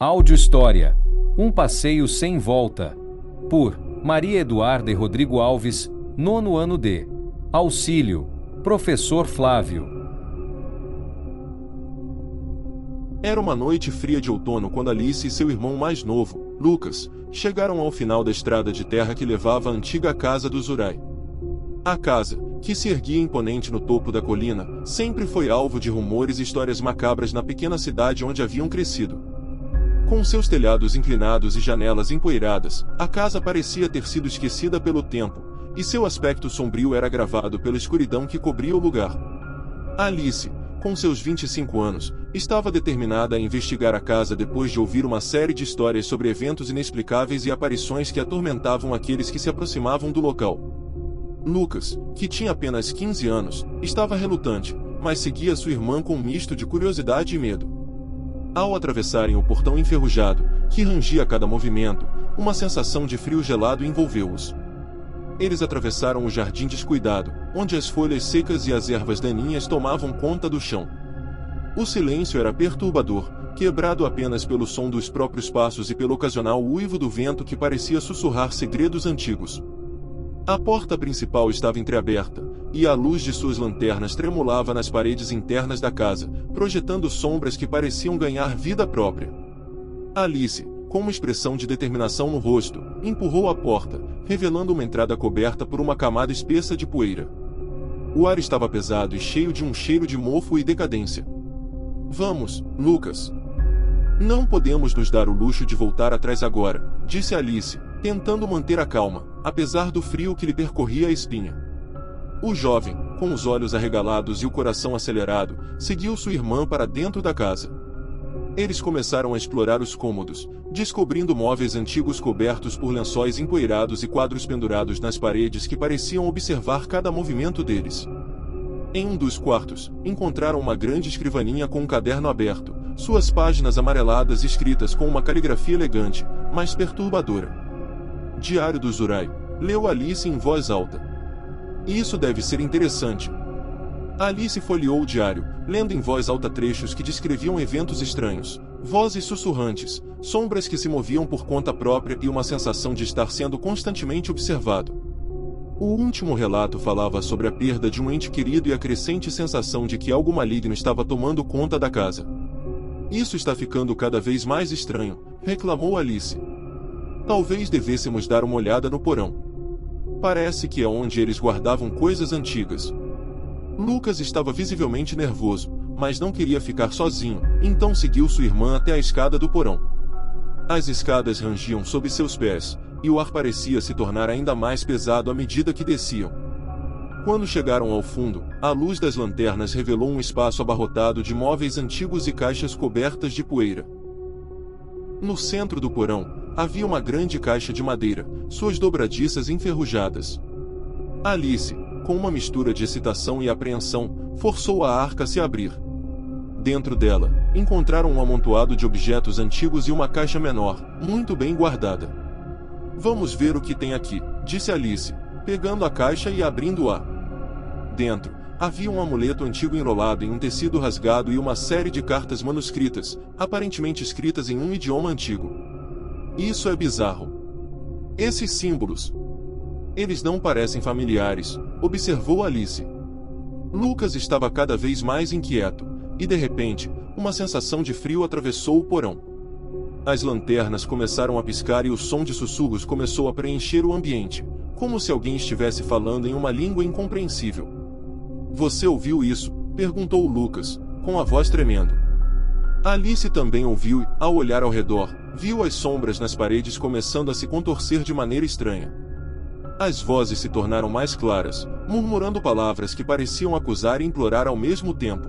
Áudio História. Um passeio sem volta. Por Maria Eduarda e Rodrigo Alves, nono ano D. Auxílio. Professor Flávio. Era uma noite fria de outono quando Alice e seu irmão mais novo, Lucas, chegaram ao final da estrada de terra que levava à antiga casa dos Zurai. A casa, que se erguia imponente no topo da colina, sempre foi alvo de rumores e histórias macabras na pequena cidade onde haviam crescido. Com seus telhados inclinados e janelas empoeiradas, a casa parecia ter sido esquecida pelo tempo, e seu aspecto sombrio era agravado pela escuridão que cobria o lugar. Alice, com seus 25 anos, estava determinada a investigar a casa depois de ouvir uma série de histórias sobre eventos inexplicáveis e aparições que atormentavam aqueles que se aproximavam do local. Lucas, que tinha apenas 15 anos, estava relutante, mas seguia sua irmã com um misto de curiosidade e medo. Ao atravessarem o portão enferrujado, que rangia a cada movimento, uma sensação de frio gelado envolveu-os. Eles atravessaram o jardim descuidado, onde as folhas secas e as ervas daninhas tomavam conta do chão. O silêncio era perturbador, quebrado apenas pelo som dos próprios passos e pelo ocasional uivo do vento que parecia sussurrar segredos antigos. A porta principal estava entreaberta, e a luz de suas lanternas tremulava nas paredes internas da casa, projetando sombras que pareciam ganhar vida própria. Alice, com uma expressão de determinação no rosto, empurrou a porta, revelando uma entrada coberta por uma camada espessa de poeira. O ar estava pesado e cheio de um cheiro de mofo e decadência. "Vamos, Lucas. Não podemos nos dar o luxo de voltar atrás agora", disse Alice, tentando manter a calma, apesar do frio que lhe percorria a espinha. O jovem, com os olhos arregalados e o coração acelerado, seguiu sua irmã para dentro da casa. Eles começaram a explorar os cômodos, descobrindo móveis antigos cobertos por lençóis empoeirados e quadros pendurados nas paredes que pareciam observar cada movimento deles. Em um dos quartos, encontraram uma grande escrivaninha com um caderno aberto, suas páginas amareladas escritas com uma caligrafia elegante, mas perturbadora. "Diário do Zurai", leu Alice em voz alta. "Isso deve ser interessante." Alice folheou o diário, lendo em voz alta trechos que descreviam eventos estranhos, vozes sussurrantes, sombras que se moviam por conta própria e uma sensação de estar sendo constantemente observado. O último relato falava sobre a perda de um ente querido e a crescente sensação de que algo maligno estava tomando conta da casa. "Isso está ficando cada vez mais estranho", reclamou Alice. "Talvez devêssemos dar uma olhada no porão. Parece que é onde eles guardavam coisas antigas." Lucas estava visivelmente nervoso, mas não queria ficar sozinho, então seguiu sua irmã até a escada do porão. As escadas rangiam sob seus pés, e o ar parecia se tornar ainda mais pesado à medida que desciam. Quando chegaram ao fundo, a luz das lanternas revelou um espaço abarrotado de móveis antigos e caixas cobertas de poeira. No centro do porão, havia uma grande caixa de madeira, suas dobradiças enferrujadas. Alice, com uma mistura de excitação e apreensão, forçou a arca a se abrir. Dentro dela, encontraram um amontoado de objetos antigos e uma caixa menor, muito bem guardada. "Vamos ver o que tem aqui", disse Alice, pegando a caixa e abrindo-a. Dentro, havia um amuleto antigo enrolado em um tecido rasgado e uma série de cartas manuscritas, aparentemente escritas em um idioma antigo. "Isso é bizarro. Esses símbolos. Eles não parecem familiares", observou Alice. Lucas estava cada vez mais inquieto, e de repente, uma sensação de frio atravessou o porão. As lanternas começaram a piscar e o som de sussurros começou a preencher o ambiente, como se alguém estivesse falando em uma língua incompreensível. "Você ouviu isso?", perguntou Lucas, com a voz tremendo. Alice também ouviu e, ao olhar ao redor, viu as sombras nas paredes começando a se contorcer de maneira estranha. As vozes se tornaram mais claras, murmurando palavras que pareciam acusar e implorar ao mesmo tempo.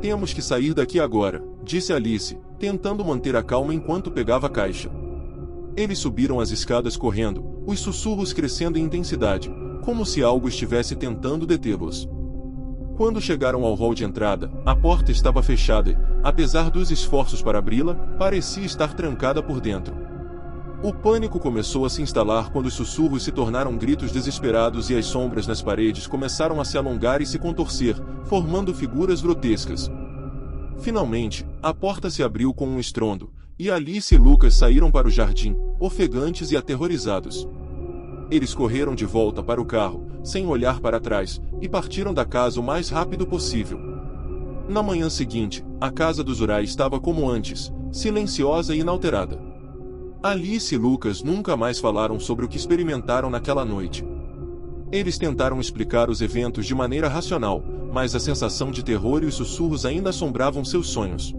"Temos que sair daqui agora", disse Alice, tentando manter a calma enquanto pegava a caixa. Eles subiram as escadas correndo, os sussurros crescendo em intensidade, como se algo estivesse tentando detê-los. Quando chegaram ao hall de entrada, a porta estava fechada e, apesar dos esforços para abri-la, parecia estar trancada por dentro. O pânico começou a se instalar quando os sussurros se tornaram gritos desesperados e as sombras nas paredes começaram a se alongar e se contorcer, formando figuras grotescas. Finalmente, a porta se abriu com um estrondo, e Alice e Lucas saíram para o jardim, ofegantes e aterrorizados. Eles correram de volta para o carro, sem olhar para trás, e partiram da casa o mais rápido possível. Na manhã seguinte, a casa dos Urai estava como antes, silenciosa e inalterada. Alice e Lucas nunca mais falaram sobre o que experimentaram naquela noite. Eles tentaram explicar os eventos de maneira racional, mas a sensação de terror e os sussurros ainda assombravam seus sonhos.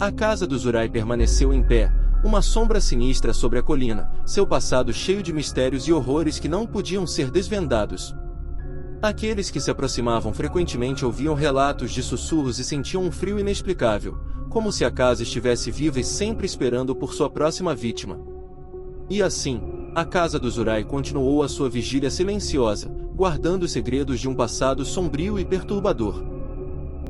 A casa dos Urai permaneceu em pé, uma sombra sinistra sobre a colina, seu passado cheio de mistérios e horrores que não podiam ser desvendados. Aqueles que se aproximavam frequentemente ouviam relatos de sussurros e sentiam um frio inexplicável, como se a casa estivesse viva e sempre esperando por sua próxima vítima. E assim, a casa dos Urai continuou a sua vigília silenciosa, guardando os segredos de um passado sombrio e perturbador.